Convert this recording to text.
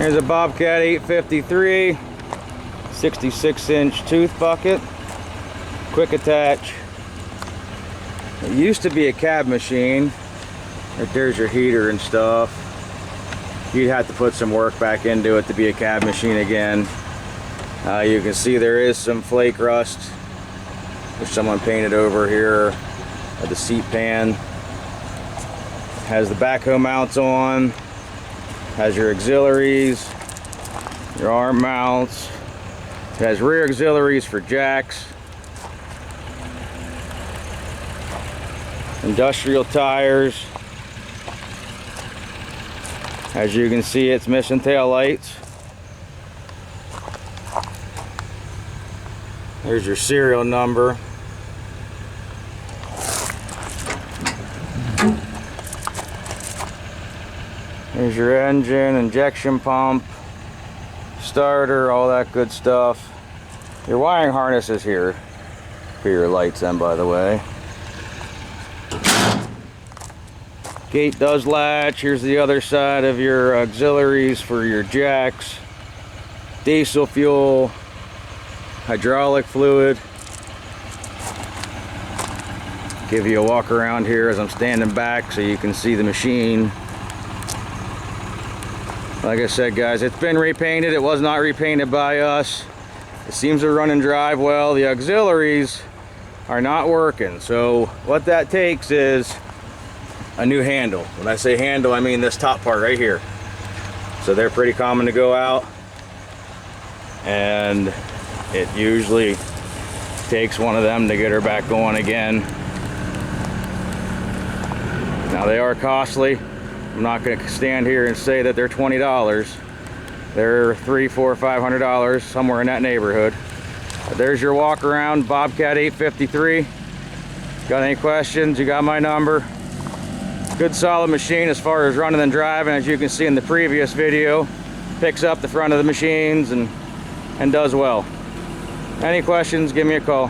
Here's a Bobcat 853, 66-inch tooth bucket, quick attach. It used to be a cab machine. Right there's your heater and stuff. You'd have to put some work back into it to be a cab machine again. You can see there is some flake rust, which someone painted over here at the seat pan. Has the backhoe mounts on, has your auxiliaries, your arm mounts. It has rear auxiliaries for jacks, industrial tires. As you can see, it's missing tail lights. There's your serial number. There's your engine, injection pump, starter, all that good stuff. Your wiring harness is here for your lights then, by the way. Gate does latch. Here's the other side of your auxiliaries for your jacks. Diesel fuel, hydraulic fluid. Give you a walk around here as I'm standing back so you can see the machine. Like I said, guys, it's been repainted. It was not repainted by us. It seems to run and drive well. The auxiliaries are not working. So what that takes is a new handle. When I say handle, I mean this top part right here. So they're pretty common to go out, and it usually takes one of them to get her back going again. Now they are costly. I'm not going to stand here and say that they're $20. They're $300, $400, $500, somewhere in that neighborhood. But there's your walk around Bobcat 853. Got any questions? You got my number. Good solid machine as far as running and driving. As you can see in the previous video, picks up the front of the machines and does well. Any questions, give me a call.